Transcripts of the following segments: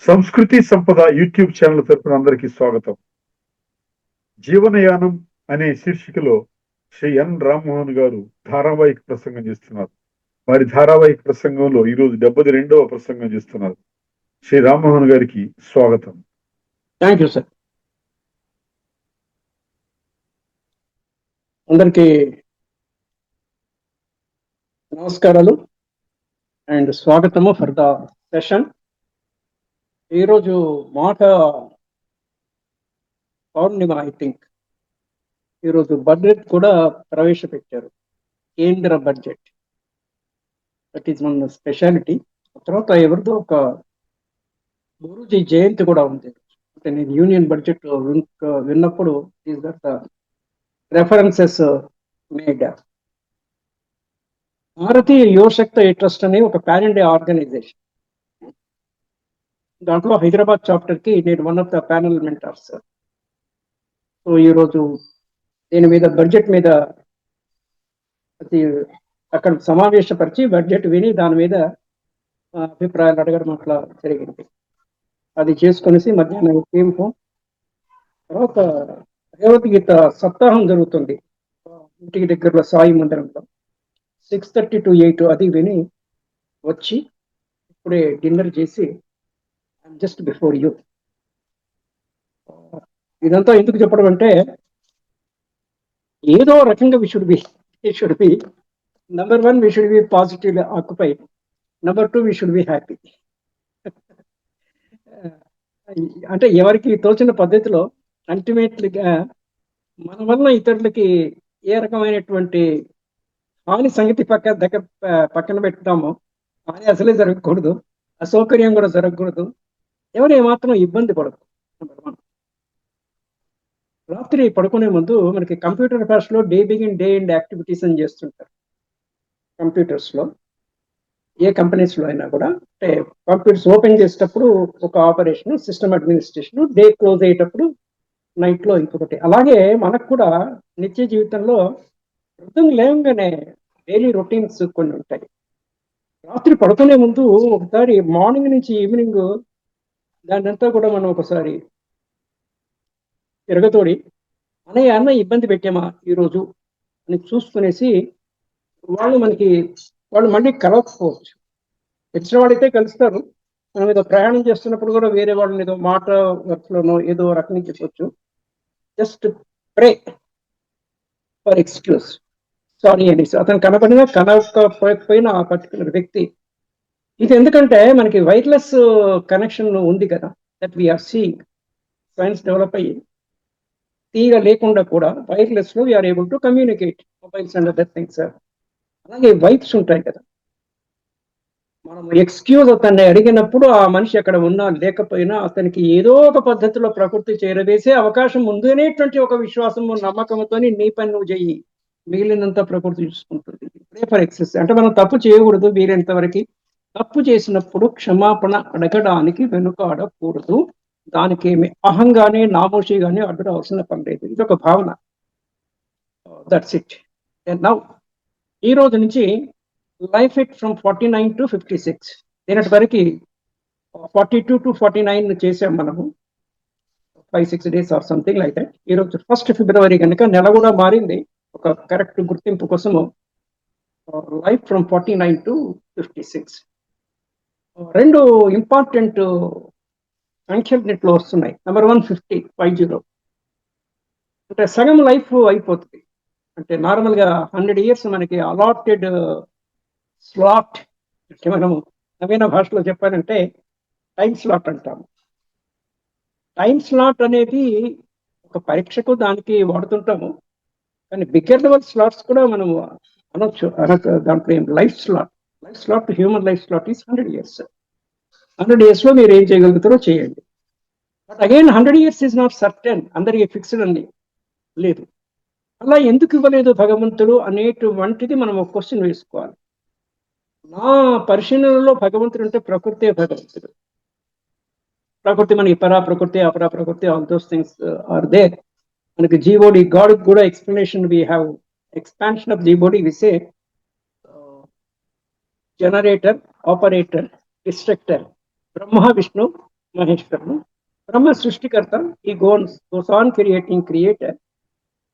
సంస్కృతి సంపద YouTube channel తరపున అందరికీ స్వాగతం. జీవనయానం అనే శీర్షికలో శ్రీ ఎన్ రామ్మోహన్ గారు ధారావాహిక ప్రసంగం చేస్తున్నారు. వారి ధారావాహిక ప్రసంగంలో ఈరోజు 72వ ప్రసంగం చేస్తున్నారు. శ్రీ రామ్మోహన్ గారికి స్వాగతం. Thank you sir. అందరికీ నమస్కారాలు అండ్ స్వాగతము ఫర్ ద సెషన్. ఈరోజు మాట పౌర్ణిమ. ఐ థింక్ ఈరోజు బడ్జెట్ కూడా ప్రవేశపెట్టారు, కేంద్ర బడ్జెట్. దట్ ఈస్ మన స్పెషాలిటీ. తర్వాత ఎవరిదో ఒక గురూజీ జయంతి కూడా ఉంది. అంటే నేను యూనియన్ బడ్జెట్ విన్నప్పుడు is that the references made. Bharatiya Yuvashakti trust అనే ఒక పాన్ ఇండియా ఆర్గనైజేషన్. దాంట్లో హైదరాబాద్ చాప్టర్ కి నేను one of the panel mentors. So ఈరోజు దీని మీద బడ్జెట్ మీద అది అక్కడ సమావేశపరిచి బడ్జెట్ విని దాని మీద అభిప్రాయాలు అడగడం అట్లా జరిగింది. అది చేసుకునేసి మధ్యాహ్నం టీంకు తర్వాత భగవద్గీత సప్తాహం జరుగుతుంది ఇంటికి దగ్గరలో సాయి మందిరంలో 6:30 to 8 అది విని వచ్చి ఇప్పుడే డిన్నర్ చేసి జస్ట్ బిఫోర్ యూ. ఇదంతా ఎందుకు చెప్పడం అంటే, ఏదో రకంగా we should be number 1 we should be positive occupy, number 2 we should be happy. అంటే ఎవరికి తోచిన పద్ధతిలో అల్టిమేట్లీగా మన వల్ల ఇతరులకి ఏ రకమైనటువంటి హాని సంగతి పక్కన పెట్టుతామో, హాని అసలే జరగకూడదు, అసౌకర్యం కూడా జరగకూడదు, ఎవరు ఏమాత్రం ఇబ్బంది పడదు. నెంబర్ 1. రాత్రి పడుకునే ముందు మనకి కంప్యూటర్ భాషలో day begin day end activities అని చేస్తుంటారు కంప్యూటర్స్లో. ఏ కంపెనీస్లో అయినా కూడా అంటే కంప్యూటర్స్ ఓపెన్ చేసేటప్పుడు ఒక operation, system administration, day close అయ్యేటప్పుడు నైట్లో ఇంకొకటి. అలాగే మనకు కూడా నిత్య జీవితంలో వృద్ధం లేవగానే డైలీ రొటీన్స్ కొన్ని ఉంటాయి. రాత్రి పడుకునే ముందు ఒకసారి మార్నింగ్ నుంచి ఈవినింగ్ దాన్నంతా కూడా మనం ఒకసారి తిరగతోడి అన్న ఇబ్బంది పెట్టామా ఈరోజు అని చూసుకునేసి వాళ్ళు మళ్ళీ కలవకపోవచ్చు. వచ్చిన వాడైతే కలుస్తారు. మనం ఏదో ప్రయాణం చేస్తున్నప్పుడు కూడా వేరే వాళ్ళని ఏదో మాట వర్క్లోనో ఏదో రకంగా చెప్పొచ్చు. Just pray for excuse, sorry అని. అతను కనకపోయిన ఆ పర్టికులర్ వ్యక్తి. ఇది ఎందుకంటే మనకి వైర్లెస్ కనెక్షన్ ఉంది కదా, that we are seeing. Science develop అయ్యి తీగ లేకుండా కూడా వైర్లెస్ లో we are able to communicate mobiles and other things. అలాగే వైబ్స్ ఉంటాయి కదా, మనం ఎక్స్క్యూజ్ అతన్ని అడిగినప్పుడు ఆ మనిషి అక్కడ ఉన్నా లేకపోయినా అతనికి ఏదో ఒక పద్ధతిలో ప్రకృతి చేరవేసే అవకాశం ఉంది అనేటువంటి ఒక విశ్వాసము, నమ్మకంతో నీ పని నువ్వు చెయ్యి, మిగిలినంత ప్రకృతి చూసుకుంటుంది. ప్రే ఫర్ ఎక్సెస్ అంటే మనం తప్పు చేయకూడదు. వీలైనంత వరకు తప్పు చేసినప్పుడు క్షమాపణ అడగడానికి వెనుకాడకూడదు. దానికి ఏమి అహంగానే నామోషిగానే అడ్డు రావాల్సిన పని లేదు. ఇది ఒక భావన. That's it. నౌ ఈ రోజు నుంచి లైఫ్ ఇట్ ఫ్రమ్ 49 to 56. దీనిటి వరకు 42 to 49 చేసాం మనము, 5-6 days or something like that. ఈరోజు 1st February కనుక నెల కూడా మారింది. ఒక కరెక్ట్ గుర్తింపు కోసము లైఫ్ ఫ్రమ్ 49 to 56. 2 ఇంపార్టెంట్ సంఖ్యలు దీంట్లో వస్తున్నాయి. నెంబర్ 1 50 అంటే సగం లైఫ్ అయిపోతుంది. అంటే నార్మల్గా 100 years మనకి అలాటెడ్ స్లాట్. మనము నవీన భాషలో చెప్పాలంటే టైం స్లాట్ అంటాము. టైం స్లాట్ అనేది ఒక పరీక్షకు దానికి వాడుతుంటాము, కానీ బిగ్గర్ లెవెల్ స్లాట్స్ కూడా మనము అనొచ్చు. దాంట్లో life slot human life slot is 100 years. 100 years లో మీరు ఏం చేయగలుగుతారో చేయండి. But again 100 years is not certain, అందరికీ ఫిక్స్డ్ అని లేదు. అలా ఎందుకు ఇవ్వలేదు భగవంతుడు అనేటువంటిది మనం ఒక క్వశ్చన్ వేసుకోవాలి. నా పరిశీలనలో భగవంతుడు అంటే ప్రకృతే భగవంతుడు. ప్రకృతి మనకి పరా ప్రకృతి, అపరా ప్రకృతి, all those things are there. మనకి జీబోడి గాడ్ కూడా explanation we have expansion of జీబోడి. We say generator, operator, destructor, Brahma, Vishnu, మహేశ్వరుడు. బ్రహ్మ సృష్టికర్త. ఈ గోస్ ఆన్ క్రియేటర్.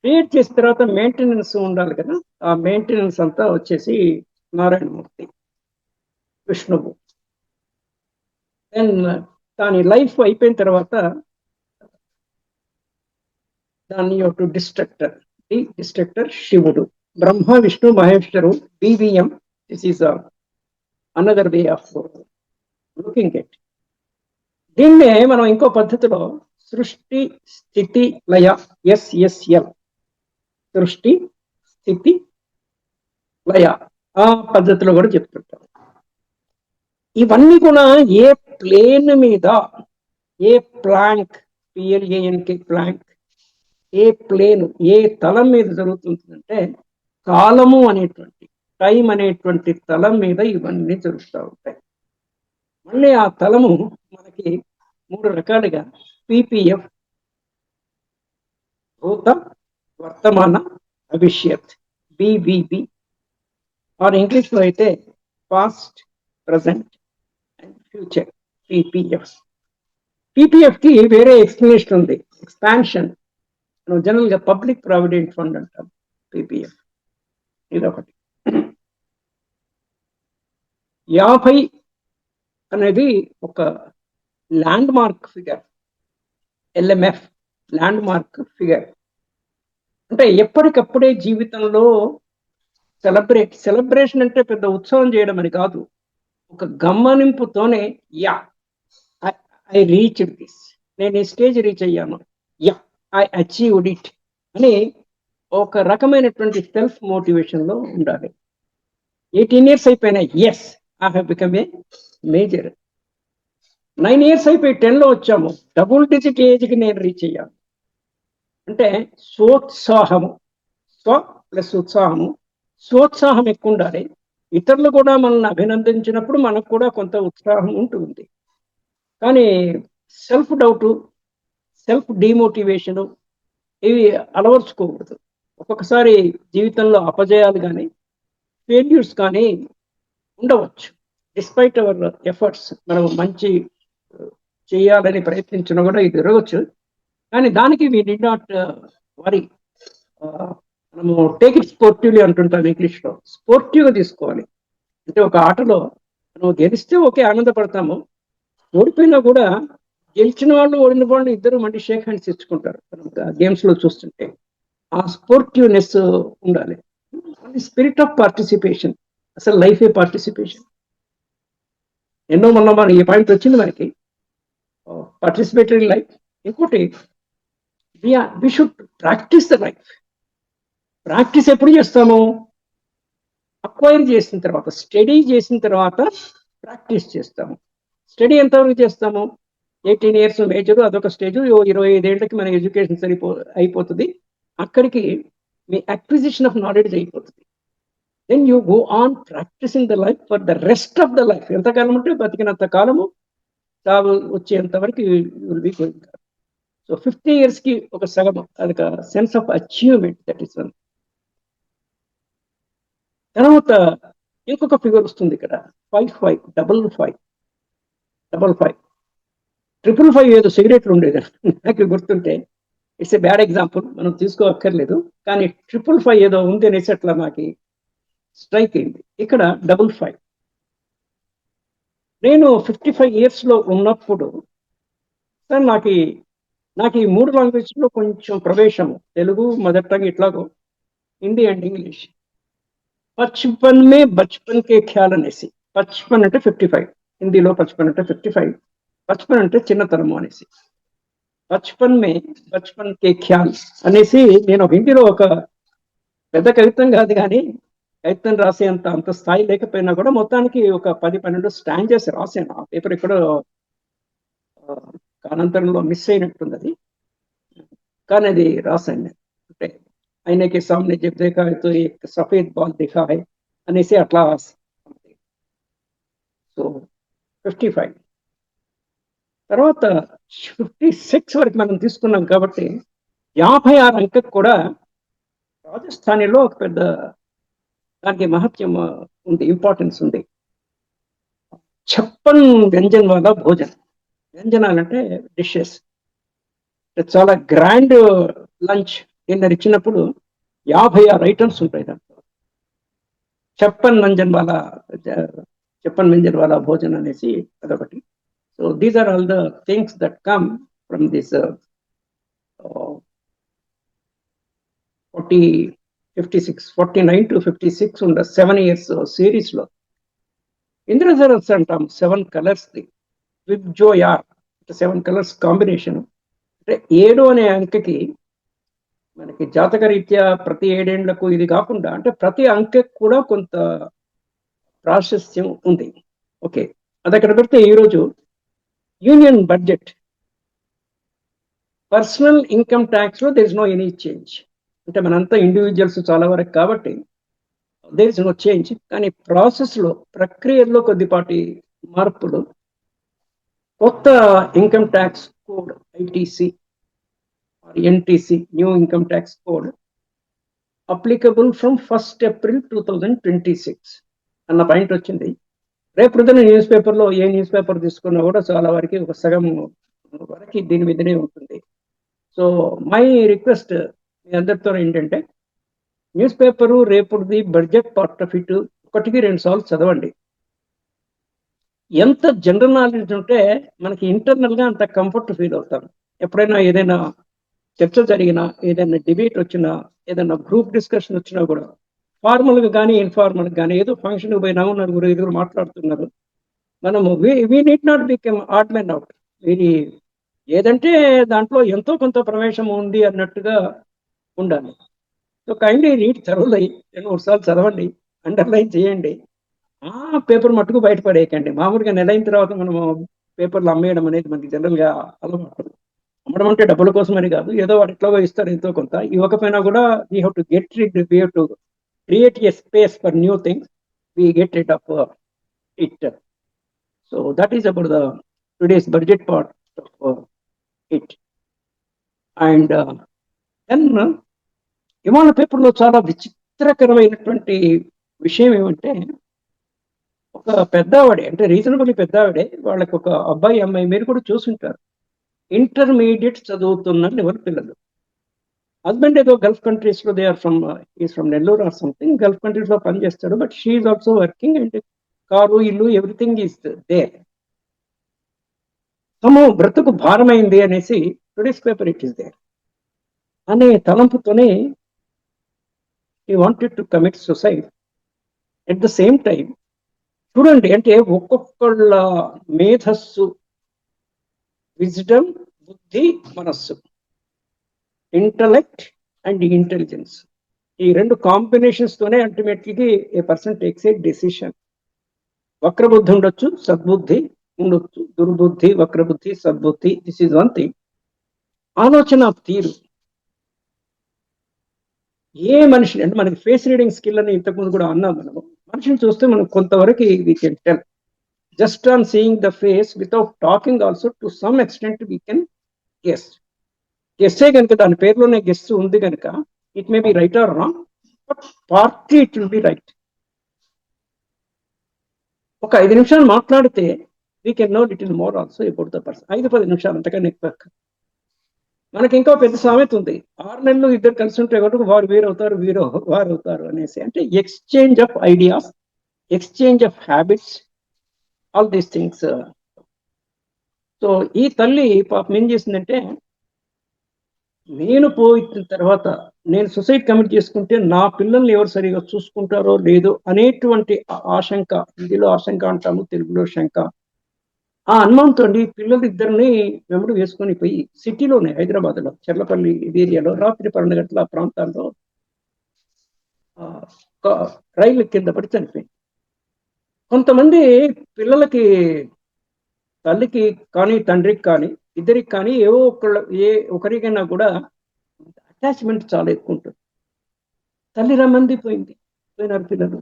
క్రియేట్ చేసిన తర్వాత మెయింటెనెన్స్ ఉండాలి కదా, ఆ మెయింటెనెన్స్ అంతా వచ్చేసి నారాయణమూర్తి, విష్ణువు. దెన్ దాని లైఫ్ అయిపోయిన తర్వాత దాని యొక్క డిస్ట్రక్టర్ శివుడు. Brahma Vishnu Maheshwar, BVM. This is another way of looking at. దీన్నే మనం ఇంకో పద్ధతిలో సృష్టి స్థితి లయ, SSL. సృష్టి స్థితి లయ ఆ పద్ధతిలో కూడా చెప్తుంటాం. ఇవన్నీ కూడా ఏ ప్లేన్ మీద, ఏ ప్లాంక్, PLANK ప్లాంక్, ఏ ప్లేన్, ఏ తలం మీద జరుగుతుందంటే కాలము అనేటువంటి, టైం అనేటువంటి తలం మీద ఇవన్నీ జరుగుతూ ఉంటాయి. మళ్ళీ ఆ తలము మనకి 3 రకాలుగా PPF, భూత, వర్తమాన, భవిష్యత్, BVB. ఆర్ ఇంగ్లీష్లో అయితే past, present and future, PPF. PPFకి వేరే ఎక్స్ప్లెనేషన్ ఉంది, ఎక్స్పాన్షన్. జనరల్ గా పబ్లిక్ ప్రావిడెంట్ ఫండ్ అంటాం PPF. ఇదొకటి. 50 అనేది ఒక land mark figure, LMF, land mark figure. అంటే ఎప్పటికప్పుడే జీవితంలో సెలబ్రేషన్ అంటే పెద్ద ఉత్సవం చేయడం అని కాదు, ఒక గమనింపుతోనే యా ఐ రీచ్డ్ దిస్, నేను ఈ స్టేజ్ రీచ్ అయ్యాను, యా ఐ అచీవ్డ్ ఇట్ అని ఒక రకమైనటువంటి సెల్ఫ్ మోటివేషన్ లో ఉండాలి. 18 years అయిపోయినాయి, yes I have become a major. 9 years అయిపోయి 10లో వచ్చాము, డబుల్ డిజిట్ ఏజ్కి నేను రీచ్ అయ్యాను. అంటే స్వోత్సాహము, స్వ ప్లస్ ఉత్సాహము, స్వోత్సాహం ఎక్కువ ఉండాలి. ఇతరులు కూడా మనల్ని అభినందించినప్పుడు మనకు కూడా కొంత ఉత్సాహం ఉంటుంది. కానీ సెల్ఫ్ డౌట్, సెల్ఫ్ డిమోటివేషను ఇవి అలవర్చుకోకూడదు. ఒక్కొక్కసారి జీవితంలో అపజయాలు కానీ ఫెయిల్యూర్స్ కానీ ఉండవచ్చు. డిస్పైట్ అవర్ ఎఫర్ట్స్, మనం మంచి చేయాలని ప్రయత్నించినా కూడా ఇది జరగవచ్చు. కానీ దానికి వీ డి నాట్ వరీ. మనము టేక్ ఇట్ స్పోర్టివ్లీ అంటుంటాం ఇంగ్లీష్లో. స్పోర్టివ్గా తీసుకోవాలి. అంటే ఒక ఆటలో మనం గెలిస్తే ఓకే ఆనందపడతాము, ఓడిపోయినా కూడా గెలిచిన వాళ్ళు ఓడిన వాళ్ళు ఇద్దరు మళ్ళీ షేక్ హ్యాండ్స్ ఇచ్చుకుంటారు గేమ్స్ లో చూస్తుంటే. ఆ స్పోర్టివ్నెస్ ఉండాలి. స్పిరిట్ ఆఫ్ పార్టిసిపేషన్, అసలు లైఫే పార్టిసిపేషన్. ఎన్నో మొన్న ఈ పాయింట్ వచ్చింది మనకి, పార్టిసిపేటరీ లైఫ్. ఇంకోటి we should practice the life. Practice ఎప్పుడు చేస్తాము? అక్వైర్ చేసిన తర్వాత, స్టడీ చేసిన తర్వాత ప్రాక్టీస్ చేస్తాము. స్టడీ ఎంతవరకు చేస్తాము? 18 years మేజర్, అదొక స్టేజ్. 25 ఏళ్ళకి మన ఎడ్యుకేషన్ అయిపోతుంది. అక్కడికి మీ అక్విజిషన్ ఆఫ్ నాలెడ్జ్ అయిపోతుంది. Then you go on practicing the life for the rest of the life. ఎంతకాలం అంటే బతికినంత కాలము, చావు వచ్చేంత వరకు విల్ బి గోయింగ్. సో 50 yearsకి ఒక సగం, అదొక sense of achievement. That is one. తర్వాత ఇంకొక ఫిగర్ వస్తుంది ఇక్కడ, 55, 55. 555 ఏదో సిగరెట్లు ఉండేది నాకు గుర్తుంటే. ఇట్స్ ఎ బ్యాడ్ ఎగ్జాంపుల్, మనం తీసుకోక్కర్లేదు. కానీ 555 ఏదో ఉంది అనేసి అట్లా నాకు స్ట్రైక్ అయింది. ఇక్కడ 55. నేను 55 yearsలో ఉన్నప్పుడు సార్ నాకు ఈ 3 లాంగ్వేజ్లో కొంచెం ప్రవేశము, తెలుగు మదర్ టంగ్, ఇట్లాగో హిందీ అండ్ ఇంగ్లీష్. బచ్పన్ మే బచ్పన్ కే ఖ్యాల్ అనేసి, బచ్పన్ అంటే 55, హిందీలో బచ్పన్ అంటే 55, బచ్పన్ అంటే చిన్నతనము అనేసి. బచ్పన్ మే బచ్పన్ కే ఖ్యాల్ అనేసి నేను హిందీలో ఒక పెద్ద కవిత్వం కాదు కానీ, కవిత్వం రాసే అంత స్థాయి లేకపోయినా కూడా మొత్తానికి ఒక 10-12 స్టాంజెస్ రాశాను. ఆ పేపర్ ఎక్కడో కానంతరంలో మిస్ అయినట్టుంది అది, కానీ అది రాశాను నేను. అంటే ఆయనకి సామ్నే జబ్ దేఖా హై తో ఏక్ సఫేద్ బాల్ దిఖా హై అనేసి అట్లా. సో 55 తర్వాత 56 వరకు మనం తీసుకున్నాం కాబట్టి 56 అంకెకు కూడా రాజస్థానీలో ఒక పెద్ద దానికి మహత్యం ఉంది, ఇంపార్టెన్స్ ఉంది. 56 వ్యంజన్ వాలా భోజన్. వ్యంజనాలంటే డిషెస్. చాలా గ్రాండ్ లంచ్ డిన్నర్ ఇచ్చినప్పుడు 56 ఐటమ్స్ ఉంటాయి దాంట్లో. చెప్పన్ మంజన్ వాళ్ళ భోజనం అనేసి అదొకటి. So these are all the things that come from this 49 to 56 ఉన్న 7 years సిరీస్ లో ఇంద్రధనస్సు అంటాం 7 కలర్స్ ది విత్ జోయార్ 7 కలర్స్ కాంబినేషన్. అంటే 7 అనే అంకెకి మనకి జాతక రీత్యా ప్రతి 7 ఏళ్లకు ఇది కాకుండా అంటే ప్రతి అంకెకి కూడా కొంత ప్రాశస్త్యం ఉంది. ఓకే, అది అక్కడ పెడితే ఈరోజు union budget personal income tax లో there is no any change. అంటే మనంతా ఇండివిజువల్స్ చాలా వరకు కాబట్టి దేర్ ఇస్ నో చేంజ్. కానీ ప్రాసెస్లో ప్రక్రియలో కొద్దిపాటి మార్పులు. కొత్త income tax code ITC NTC new income tax code applicable from 1st April 2026 అన్న పాయింట్ వచ్చింది. రేపు పొద్దున న్యూస్ పేపర్లో ఏ న్యూస్ పేపర్ తీసుకున్నా కూడా చాలా వరకు ఒక సగం వరకు దీని మీదనే ఉంటుంది. సో మై రిక్వెస్ట్ మీ అందరితో ఏంటంటే న్యూస్ పేపరు రేపుది బడ్జెట్ పార్ట్ ఆఫ్ ఇట్ 1-2 సార్లు చదవండి. ఎంత జనరల్ నాలెడ్జ్ ఉంటే మనకి ఇంటర్నల్ గా అంత కంఫర్ట్ ఫీల్ అవుతాం. ఎప్పుడైనా ఏదైనా చర్చ జరిగినా, ఏదైనా డిబేట్ వచ్చినా, ఏదైనా గ్రూప్ డిస్కషన్ వచ్చినా కూడా ఫార్మల్ గా కానీ ఇన్ఫార్మల్ గా కానీ ఏదో ఫంక్షన్ పోయినాము, 4-5 మాట్లాడుతున్నారు, మనము we need not become odd men out. ఇది ఏదంటే దాంట్లో ఎంతో కొంత ప్రవేశం ఉంది అన్నట్టుగా ఉండాలి. సో కైండ్లీ రీడ్ థరోలీ 2-3 సార్లు చదవండి, అండర్లైన్ చేయండి. ఆ పేపర్ మట్టుకు బయటపడేయకండి. మామూలుగా నెల అయిన తర్వాత మనము పేపర్లు అమ్మేయడం అనేది మనకి జనరల్ గా అలవాటు. అమ్మడం అంటే డబ్బుల కోసం అని కాదు, ఏదో వాడు ఎట్లా ఇస్తారు ఎంతో కొంత. ఇవ్వకపోయినా కూడా we have to get rid, we have to create a space for new things, we get rid of it. So that is about the today's budget part of it. And then ఇవాళ పేపర్లో చాలా విచిత్రకరమైనటువంటి విషయం ఏమంటే, ఒక పెద్దవాడే అంటే reasonable పెద్దవాడే, వాళ్ళకి ఒక అబ్బాయి అమ్మాయి, మీరు కూడా చూసుంటారు, ఇంటర్మీడియట్ చదువుతున్న ఎవరి పిల్లలు. హస్బెండ్ ఏదో గల్ఫ్ కంట్రీస్ లో, they are from is from Nellore or something, gulf countries లో పనిచేస్తాడు. But she is also working and car ఇల్లు ఎవ్రీథింగ్ ఈస్ దేర్. తమ బ్రతుకు భారమైంది అనేసి today's paper it is there అనే తలంపుతోనే he wanted to commit suicide. At the same time చూడండి, అంటే ఒక్కొక్కళ్ళ మేధస్సు, విజ్డమ్, బుద్ధి, మనస్సు, ఇంటలెక్ట్ అండ్ ఇంటెలిజెన్స్, ఈ 2 కాంబినేషన్స్ తోనే ultimately a person takes a decision. వక్రబుద్ధి ఉండొచ్చు, సద్బుద్ధి ఉండొచ్చు, దుర్బుద్ధి, వక్రబుద్ధి, సద్బుద్ధి, దిస్ ఈజ్ వన్ థింగ్. ఆలోచన తీరు ఏ మనిషిని, అంటే మనకి ఫేస్ రీడింగ్ స్కిల్ అని ఇంతకుముందు కూడా అన్నాం. మనము మనిషిని చూస్తే మనం కొంతవరకు we can tell just on seeing the face without talking also to some extent we can guess. గెస్సే కనుక దాని పేరులోనే గెస్ ఉంది కనుక it may be right or wrong, but partly it will be right. ఒక 5 నిమిషాలు మాట్లాడితే we can know little more also about the person. 5-10 నిమిషాలు అంతకన్నా ఎక్కువ. మనకి ఇంకా పెద్ద సామెత ఉంది, 6 నెలలు ఇద్దరు కలిసి ఉంటే కనుక వారు వీరవుతారు, వారు అవుతారు అనేసి. అంటే exchange of ideas, exchange of habits, all these things. So ఈ తల్లి పాపం ఏం చేసిందంటే, నేను పోయిన తర్వాత నేను సొసైటీ కమిట్ చేసుకుంటే నా పిల్లల్ని ఎవరు సరిగా చూసుకుంటారో లేదో అనేటువంటి ఆశంక, హిందీలో ఆశంక అంటాము, తెలుగులో శంక. ఆ అనుమానంతో పిల్లలు ఇద్దరిని వెంబడి వేసుకొని పోయి సిటీలోనే, హైదరాబాద్ లో చెర్లపల్లి ఏరియాలో రాత్రి 12 గంటల ప్రాంతాల్లో రైలు కింద పడి చనిపోయింది. కొంతమంది పిల్లలకి, తల్లికి కానీ తండ్రికి కానీ ఇద్దరికి కానీ ఒకరికైనా కూడా అటాచ్మెంట్ చాలా ఎక్కువ ఉంటుంది. తల్లి రమ్మంది పోయినారు పిల్లలు.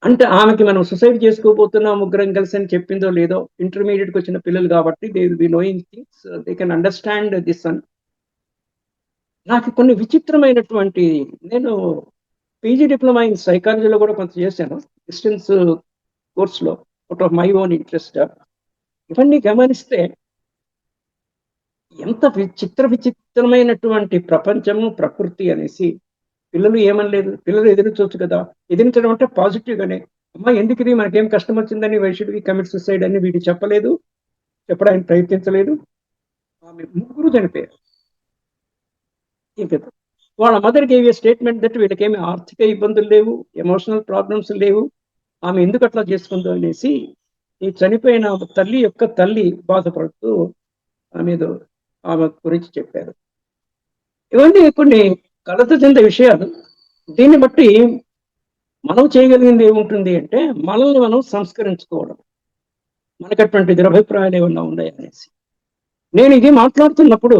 అంటే ఆమెకి మనం సొసైడ్ చేసుకోబోతున్నాం ముగ్గురం కలిసి అని చెప్పిందో లేదో, ఇంటర్మీడియట్కి వచ్చిన పిల్లలు కాబట్టి they will be knowing things, they can understand this అని. నాకు కొన్ని విచిత్రమైనటువంటి, నేను పీజీ డిప్లొమా ఇన్ సైకాలజీలో కూడా కొంత చేశాను, డిస్టెన్స్ కోర్స్లో, out of my own interest. ఇవన్నీ గమనిస్తే ఎంత విచిత్రమైనటువంటి ప్రపంచము ప్రకృతి అనేసి పిల్లలు ఏమనలేదు. పిల్లలు ఎదిరించవచ్చు కదా. ఎదిరించడం అంటే పాజిటివ్ గానే, అమ్మా ఎందుకు ఇది, మనకేం కష్టం వచ్చిందని why should we commit suicide అని వీడు చెప్పలేదు, చెప్పడానికి ప్రయత్నించలేదు. ఆమె ముగ్గురు చనిపోయారు. ఇంకా వాళ్ళ mother gave a statement that వీళ్ళకేమి ఆర్థిక ఇబ్బందులు లేవు, ఎమోషనల్ ప్రాబ్లమ్స్ లేవు, ఆమె ఎందుకు అట్లా చేసుకుందో అనేసి ఈ చనిపోయిన తల్లి యొక్క తల్లి బాధపడుతూ ఆమె గురించి చెప్పారు. ఇవన్నీ కొన్ని కలత చెందే విషయాలు. దీన్ని బట్టి మనం చేయగలిగింది ఏముంటుంది అంటే మనల్ని మనం సంస్కరించుకోవడం. మనకు అటువంటి దురభిప్రాయాలు ఏమన్నా ఉన్నాయనేసి. నేను ఇది మాట్లాడుతున్నప్పుడు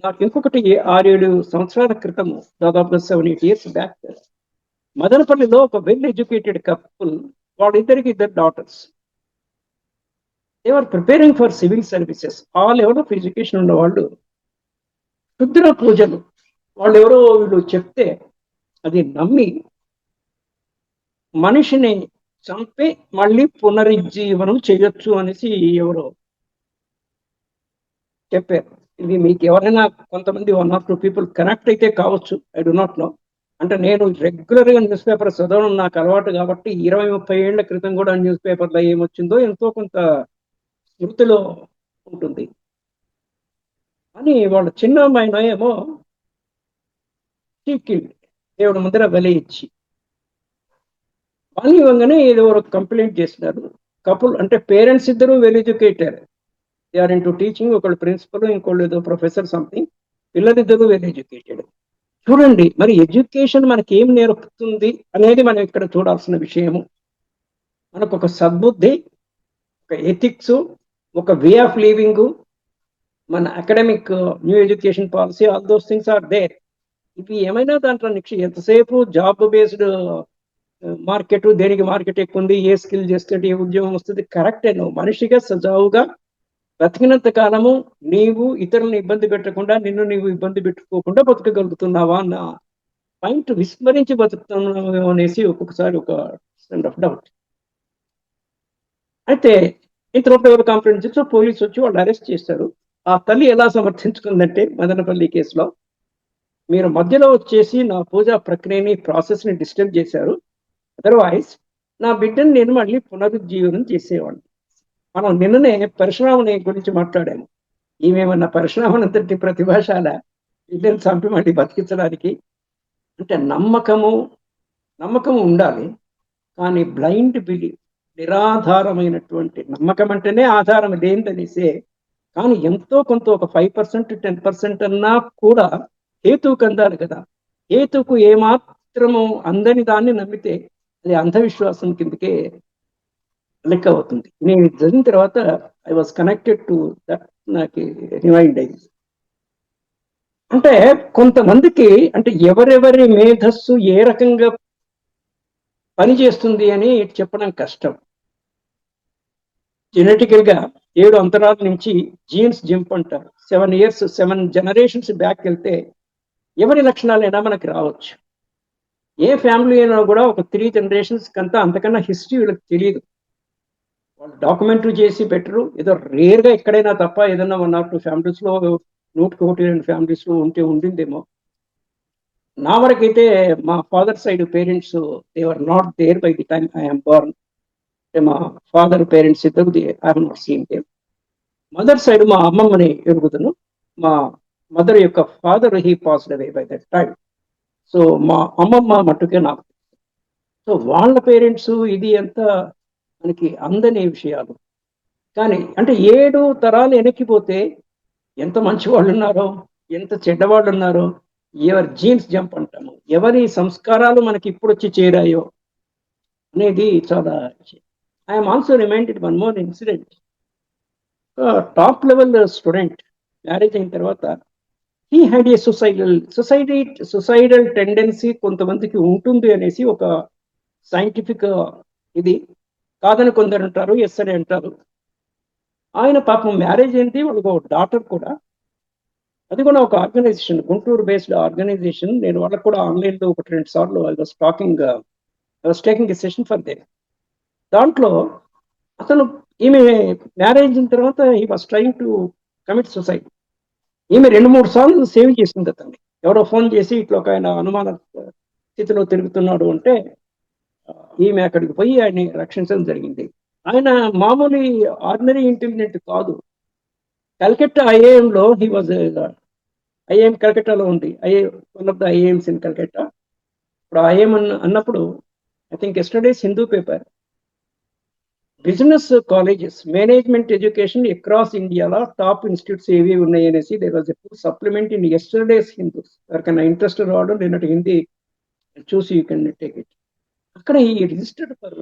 నాకు ఇంకొకటి 6-7 సంవత్సరాల క్రితము, దాదాపుగా 7-8 years బ్యాక్, మదనపల్లిలో ఒక వెల్ ఎడ్యుకేటెడ్ కపుల్, వాళ్ళిద్దరికి 2 daughters. They are preparing for civil services. ఆ లెవెల్ ఆఫ్ ఎడ్యుకేషన్ ఉన్నవాళ్ళు క్షుద్ర పూజలు వాళ్ళు ఎవరో వీళ్ళు చెప్తే అది నమ్మి మనిషిని చంపి మళ్ళీ పునరుజ్జీవనం చేయొచ్చు అనేసి ఎవరో చెప్పారు. ఇది మీకు ఎవరైనా కొంతమంది 1 or 2 people కనెక్ట్ అయితే కావచ్చు, ఐ డు నాట్ నో. అంటే నేను రెగ్యులర్గా న్యూస్ పేపర్ చదవడం నాకు అలవాటు కాబట్టి 20-30 ఏళ్ల క్రితం కూడా న్యూస్ పేపర్లో ఏమొచ్చిందో ఎంతో కొంత స్మృతిలో ఉంటుంది. అని వాళ్ళ చిన్న అమ్మాయిన ఏమో దేవుడు ముందర బలి ఇచ్చి వాళ్ళు ఇవ్వగానే ఏదో ఒక కంప్లైంట్ చేసినారు. కపుల్ అంటే పేరెంట్స్ ఇద్దరు well educated, they are into teaching. ఒకళ్ళు ప్రిన్సిపల్, ఇంకోళ్ళు ఏదో ప్రొఫెసర్ సంథింగ్. పిల్లలిద్దరూ వెల్ ఎడ్యుకేటెడ్. చూడండి మరి ఎడ్యుకేషన్ మనకి ఏం నేర్పుతుంది అనేది మనం ఇక్కడ చూడాల్సిన విషయము. మనకు ఒక సద్బుద్ధి, ఒక ఎథిక్స్, ఒక వే ఆఫ్ లివింగ్, మన academic new education policy, all those things are there. ఇవి ఏమైనా దాంట్లో ఎంతసేపు జాబ్ బేస్డ్ మార్కెట్, దేనికి మార్కెట్ ఎక్కువ ఉంది, ఏ స్కిల్ చేస్తే ఏ ఉద్యోగం వస్తుంది, కరెక్టే. నువ్వు మనిషిగా సజావుగా బ్రతికినంత కాలము నీవు ఇతరులను ఇబ్బంది పెట్టకుండా, నిన్ను నీవు ఇబ్బంది పెట్టుకోకుండా బతకగలుగుతున్నావా అన్న పాయింట్ విస్మరించి బతుకుతున్నావు అనేసి ఒక్కొక్కసారి ఒక డౌట్. అయితే ఇంతలోపు ఎవరు కంప్లైంట్ చేసి పోలీసు వచ్చి వాళ్ళు అరెస్ట్ చేశారు. ఆ తల్లి ఎలా సమర్థించుకుందంటే మదనపల్లి కేసులో, మీరు మధ్యలో వచ్చేసి నా పూజా ప్రక్రియని, ప్రాసెస్ని డిస్టర్బ్ చేశారు, అదర్వైజ్ నా బిడ్డను నేను మళ్ళీ పునరుజ్జీవనం చేసేవాడిని. మనం నిన్ననే పరశురాముని గురించి మాట్లాడాము. ఈమెమన్నా పరశురామునంతటి ప్రతిభాశాల బిడ్డను చంపి మళ్ళీ బతికించడానికి? అంటే నమ్మకము ఉండాలి, కానీ బ్లైండ్ బిలీవ్, నిరాధారమైనటువంటి నమ్మకం అంటేనే ఆధారం లేనిదనేసే. కానీ ఎంతో కొంత ఒక 5% 10% అన్నా కూడా హేతువుకు అందాలి కదా. హేతువుకు ఏమాత్రము అందని దాన్ని నమ్మితే అది అంధవిశ్వాసం కిందకే లెక్క అవుతుంది. నేను జరిగిన తర్వాత I was connected to that, నాకు రిమైండ్ అయింది. అంటే కొంతమందికి అంటే ఎవరెవరి మేధస్సు ఏ రకంగా పనిచేస్తుంది అని చెప్పడం కష్టం. జెనెటికల్ గా 7 అంతరాల నుంచి జీన్స్ జంప్ అంటారు. 7 generations బ్యాక్ వెళ్తే ఎవరి లక్షణాలైనా మనకి రావచ్చు. ఏ ఫ్యామిలీ అయినా కూడా ఒక 3 generations కంతా అంతకన్నా హిస్టరీ వీళ్ళకి తెలియదు. వాళ్ళు డాక్యుమెంటరీ చేసి పెట్టరు. ఏదో రేర్గా ఎక్కడైనా తప్ప ఏదైనా 1 or 2 ఫ్యామిలీస్లో 1-2 ఫ్యామిలీస్లో ఉండిందేమో. నా వరకైతే మా father side parents they were not there by the time I'm born. మా ఫాదర్ పేరెంట్స్ ఇద్దరు I have not seen them. Mother side మా అమ్మమ్మని ఎరుగుతాను. మా మదర్ యొక్క father he passed away by that time. So మా అమ్మమ్మ మట్టుకే నాకు. సో వాళ్ళ పేరెంట్స్ ఇది ఎంత మనకి అందని విషయాలు. కానీ అంటే 7 తరాలు వెనక్కిపోతే ఎంత మంచి వాళ్ళు ఉన్నారో, ఎంత చెడ్డవాళ్ళు ఉన్నారో, ఎవరి జీన్స్ జంప్ అంటాము, ఎవరి సంస్కారాలు మనకి ఇప్పుడు వచ్చి చేరాయో అనేది చాలా. I'm also reminded 1 more incident. Top level student marriage అయిన తర్వాత హీ హ్యాడ్ ఏ సుసైడల్ టెండెన్సీ కొంతమందికి ఉంటుంది అనేసి ఒక సైంటిఫిక్ ఇది కాదని కొందరు అంటారు, ఎస్ అని అంటారు. ఆయన పాపం మ్యారేజ్ అయింది, వాళ్ళకి ఒక డాటర్ కూడా. అది కూడా ఒక ఆర్గనైజేషన్, గుంటూరు బేస్డ్ ఆర్గనైజేషన్. నేను వాళ్ళకు కూడా ఆన్లైన్లో 1-2 సార్లు I was taking a session for their. దాంట్లో అతను ఈమె మ్యారేజ్ అయిన తర్వాత ఈ was trying to commit suicide. ఈమె 2-3 సార్లు సేవ్ చేసింది అతన్ని. ఎవరో ఫోన్ చేసి ఇట్లా ఒక ఆయన అనుమాన స్థితిలో తిరుగుతున్నాడు అంటే ఈమె అక్కడికి పోయి ఆయన్ని రక్షించడం జరిగింది. ఆయన మామూలు ఆర్డినరీ ఇంటెలిజెంట్ కాదు. కల్కట్టా ఐఏఎంలో హీ వాజ్ ఐఏఎం కల్కట్టాలో ఉంది. One of the IIMs in Calcutta. ఇప్పుడు ఐఏఎం అన్నప్పుడు I think yesterday's Hindu paper business colleges management education across ఇండియాలో టాప్ ఇన్స్టిట్యూట్స్ ఏవి ఉన్నాయి అనేసి there was a supplement in yesterday's Hindu. ఎవరికైనా ఇంట్రెస్ట్ రావడం నిన్నటి హిందీ చూసి యూ కెన్ టేక్ ఇట్. అక్కడ ఈ రిజిస్టర్డ్ ఫర్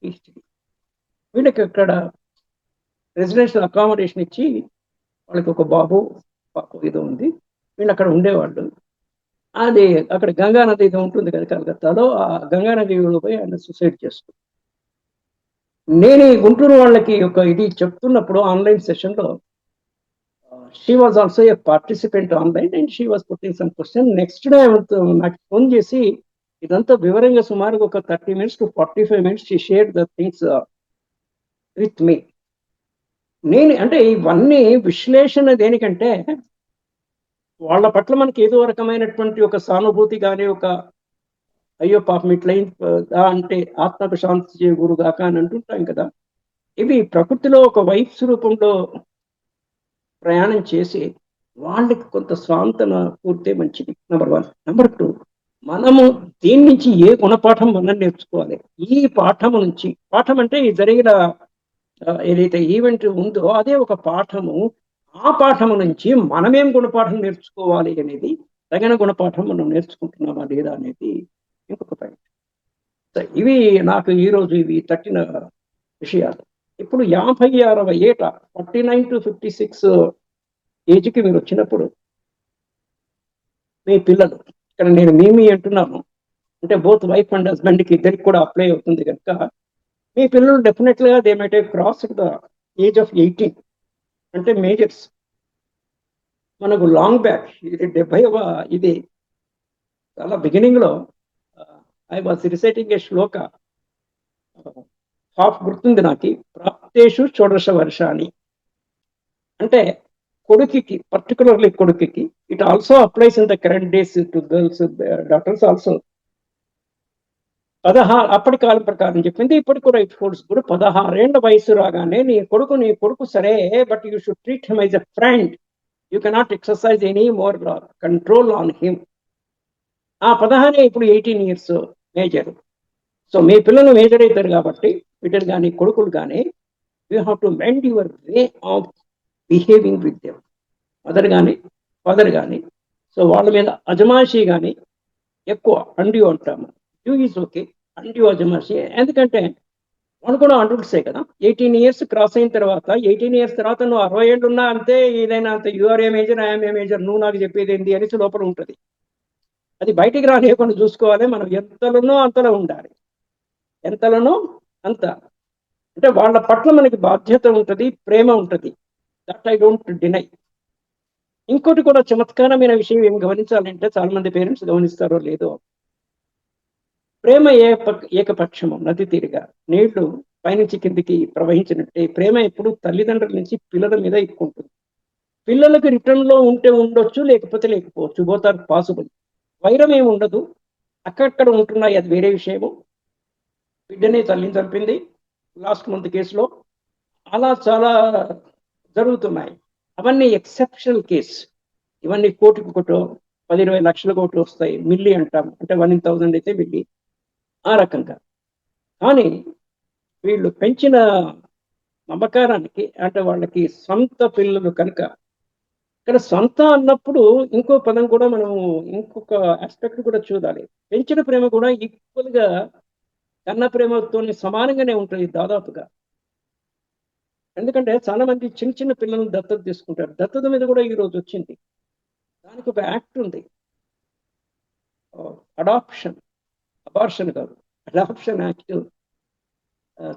PhD. వీళ్ళకి అక్కడ రెసిడెన్షియల్ అకామిడేషన్ ఇచ్చి వాళ్ళకి ఒక బాబు పాప ఏదో ఉంది, వీళ్ళు అక్కడ ఉండేవాళ్ళు. అది అక్కడ గంగా నది ఏదో ఉంటుంది కదా కలకత్తాలో, ఆ గంగా నదిలో పోయి ఆయన సూసైడ్ చేస్తారు. నేను ఈ గుంటూరు వాళ్ళకి ఒక ఇది చెప్తున్నప్పుడు ఆన్లైన్ సెషన్లో she was also a participant online and she was putting some question. Next day నాకు ఫోన్ చేసి ఇదంతా వివరంగా సుమారుగా ఒక 30 minutes to 45 minutes she share the things with me. నేను అంటే ఇవన్నీ విశ్లేషణ దేనికంటే వాళ్ళ పట్ల మనకి ఏదో రకమైనటువంటి ఒక సానుభూతి కానీ, ఒక అయ్యో పాపం ఇట్లయింది అంటే ఆత్మకు శాంతి చేకూరుగాక అని అంటుంటాం కదా. ఇవి ప్రకృతిలో ఒక వైఫ్ రూపంలో ప్రయాణం చేసి వాళ్ళకి కొంత స్వాంతన పూర్తే మంచిది. నెంబర్ 1. నెంబర్ 2, మనము దీని నుంచి ఏ గుణపాఠం మనం నేర్చుకోవాలి. ఈ పాఠం నుంచి, పాఠం అంటే ఈ జరిగిన ఏదైతే ఈవెంట్ ఉందో అదే ఒక పాఠము. ఆ పాఠము నుంచి మనమేం గుణపాఠం నేర్చుకోవాలి అనేది, తగిన గుణపాఠం మనం నేర్చుకుంటున్నామా లేదా అనేది ఇంకొక పాయింట్. ఇవి నాకు ఈరోజు ఇవి తట్టిన విషయాలు. ఇప్పుడు 50-60 ఏట 49 to 56 ఏజ్కి మీరు వచ్చినప్పుడు మీ పిల్లలు, ఇక్కడ నేను మీ అంటున్నాను అంటే బోత్ వైఫ్ అండ్ హస్బెండ్కి ఇద్దరికి కూడా అప్లై అవుతుంది కనుక, మీ పిల్లలు డెఫినెట్గా they might have crossed the age of 18 అంటే మేజర్స్. మనకు లాంగ్ బ్యాక్ ఇది 70వ ఇది చాలా బిగినింగ్లో I was reciting A Shloka, half గుర్తుంది నాకు, ప్రాప్తేషు షోడశ వర్షాన్ని. అంటే కొడుకుకి, పర్టికులర్లీ కొడుకుకి, it also applies in the current days to girls doctors also. 16 అప్పటి కాలం ప్రకారం చెప్పింది, ఇప్పటికి కూడా ఇట్ హోల్డ్స్ గుడ్. 16 ఏళ్ల వయసు రాగానే నీ కొడుకు సరే, but you should treat him as a friend. You cannot exercise any more control on him. ఆ 16 ఇప్పుడు 18 years మేజర్. సో మీ పిల్లలు మేజర్ అవుతారు కాబట్టి బిడ్డలు కానీ కొడుకులు కానీ you have to mend your way of behaving with them, mother కానీ ఫాదర్ కానీ. సో వాళ్ళ మీద అజమాయిషీ కానీ ఎక్కువ అండ్యూ అంటాము, డ్యూ ఈజ్ ఓకే, అండ్యూ అజమాయిషీ. ఎందుకంటే వాళ్ళు కూడా అడల్ట్సే కదా. 18 years క్రాస్ అయిన తర్వాత, 18 years తర్వాత నువ్వు 60 ఏళ్ళు ఉన్నా అంతే, ఏదైనా అంతే, you are a major, I'm a major, నువ్వు నాకు చెప్పేది ఏంటి అనేసి లోపల ఉంటుంది. అది బయటికి రానియకుండా చూసుకోవాలి. మనం ఎంతలోనో అంతలో ఉండాలి, ఎంతలోనో అంత. అంటే వాళ్ళ పట్ల మనకి బాధ్యత ఉంటుంది, ప్రేమ ఉంటుంది. That I don't deny. ఇంకోటి కూడా చమత్కారమైన విషయం ఏం గమనించాలంటే, చాలా మంది పేరెంట్స్ గమనిస్తారో లేదో, ప్రేమ ఏకపక్షము నది తీరుగా నీళ్లు పైనుంచి కిందికి ప్రవహించినట్టే ప్రేమ ఎప్పుడు తల్లిదండ్రుల నుంచి పిల్లల మీద ఎక్కువ ఉంటుంది. పిల్లలకు రిటర్న్ లో ఉంటే ఉండొచ్చు, లేకపోతే లేకపోవచ్చు, బోత్ ఆర్ పాసిబుల్. వైరం ఏమి ఉండదు, అక్కడక్కడ ఉంటున్నాయి, అది వేరే విషయము. బిడ్డనే తల్లిని చంపింది లాస్ట్ మంత్ కేసులో, అలా చాలా జరుగుతున్నాయి. అవన్నీ ఎక్సెప్షనల్ కేస్. ఇవన్నీ కోటికి ఒకటో 10-20 లక్షల కోట్లు వస్తాయి, మిల్లీ అంటాం, అంటే 1 in 1000 అయితే మిల్లీ, ఆ రకంగా. కానీ వీళ్ళు పెంచిన మమకారానికి, అంటే వాళ్ళకి సొంత పిల్లలు కనుక, ఇక్కడ సొంత అన్నప్పుడు ఇంకో పదం కూడా మనం, ఇంకొక ఆస్పెక్ట్ కూడా చూడాలి. పెంచిన ప్రేమ కూడా ఈక్వల్ గా కన్న ప్రేమతో సమానంగానే ఉంటుంది దాదాపుగా. ఎందుకంటే చాలా మంది చిన్న చిన్న పిల్లలను దత్తత తీసుకుంటారు. దత్తత మీద కూడా ఈ రోజు వచ్చింది, దానికి ఒక యాక్ట్ ఉంది, అడాప్షన్, అబార్షన్ కాదు, అడాప్షన్ యాక్ట్.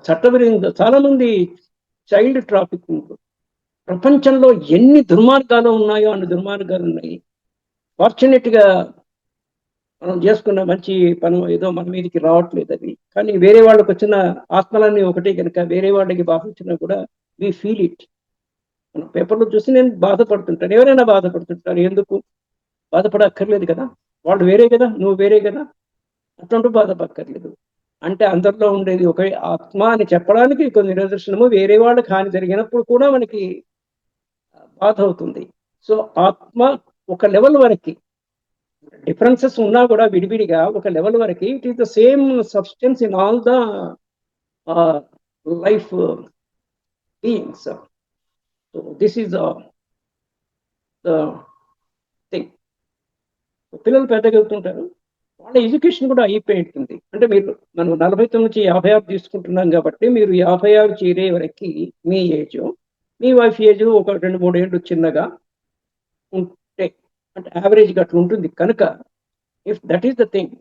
చట్టవిరుద్ధంగా చాలా మంది చైల్డ్ ట్రాఫికింగ్, ప్రపంచంలో ఎన్ని దుర్మార్గాలు ఉన్నాయో అన్ని దుర్మార్గాలు ఉన్నాయి. ఫార్చునేట్ గా మనం చేసుకున్న మంచి పని ఏదో మన మీదకి రావట్లేదు అది. కానీ వేరే వాళ్ళకి వచ్చిన ఆత్మలన్నీ ఒకటే కనుక వేరే వాళ్ళకి బాధ వచ్చినా కూడా వి ఫీల్ ఇట్. మనం పేపర్లో చూసి నేను బాధపడుతుంటాను. ఎవరైనా బాధపడుతుంటారు. ఎందుకు బాధపడక్కర్లేదు కదా. వాళ్ళు వేరే కదా, నువ్వు వేరే కదా. అట్లాంటి బాధపడక్కర్లేదు. అంటే అందరిలో ఉండేది ఒకే ఆత్మ అని చెప్పడానికి కొన్ని నిదర్శనము. వేరే వాళ్ళకి హాని జరిగినప్పుడు కూడా మనకి బాధ అవుతుంది. సో ఆత్మ ఒక లెవెల్ వరకి డిఫరెన్సెస్ ఉన్నా కూడా విడివిడిగా ఒక లెవెల్ వరకు it is the same substance in all the life beings. So this is the thing. పిల్లలు పెద్దగా అవుతుంటారు, వాళ్ళ ఎడ్యుకేషన్ కూడా అయిపోయి ఉంటుంది. అంటే మీరు మనం 49 నుంచి 56 తీసుకుంటున్నాం కాబట్టి మీరు 56 చేరే వరకు మీ ఏజ్, మీ వైఫ్ ఏజ్ ఒక 2-3 ఏళ్ళు చిన్నగా ఉంటే అంటే యావరేజ్గా అట్లా ఉంటుంది కనుక if that is the thing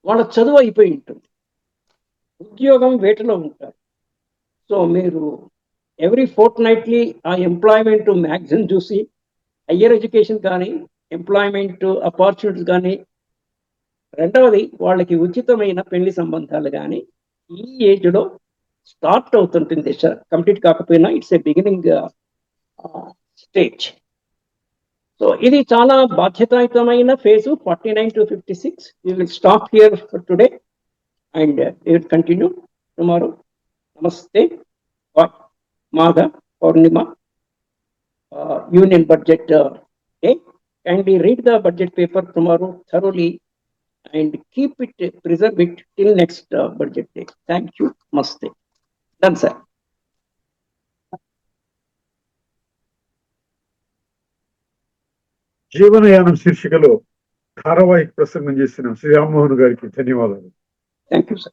వాళ్ళ చదువు అయిపోయి ఉంటుంది, ఉద్యోగం వేటలో ఉంటారు. సో మీరు ఎవ్రీ ఫోర్త్ నైట్లీ ఆ ఎంప్లాయ్మెంట్ మ్యాగజైన్ చూసి హయ్యర్ ఎడ్యుకేషన్ కానీ ఎంప్లాయ్మెంట్ ఆపర్చునిటీస్ కానీ, రెండవది వాళ్ళకి ఉచితమైన పెళ్లి సంబంధాలు కానీ ఈ ఏజ్లో స్టార్ట్ అవుతుంటుంది. కంప్లీట్ కాకపోయినా it's a beginning stage. So ఇది చాలా బాధ్యతాయుతమైన phase 49 to 56. We will stop here for today and we will continue tomorrow. Namaste. Bye. Magha Purnima, Union Budget Day. Kindly read the budget paper tomorrow thoroughly and keep it, preserve it till next budget day. Thank you. Namaste. Done, sir. జీవనయానం శీర్షికలో ధారావాహిక ప్రసంగం చేసిన శ్రీ రామ్మోహన్ గారికి ధన్యవాదాలు. Thank you, sir.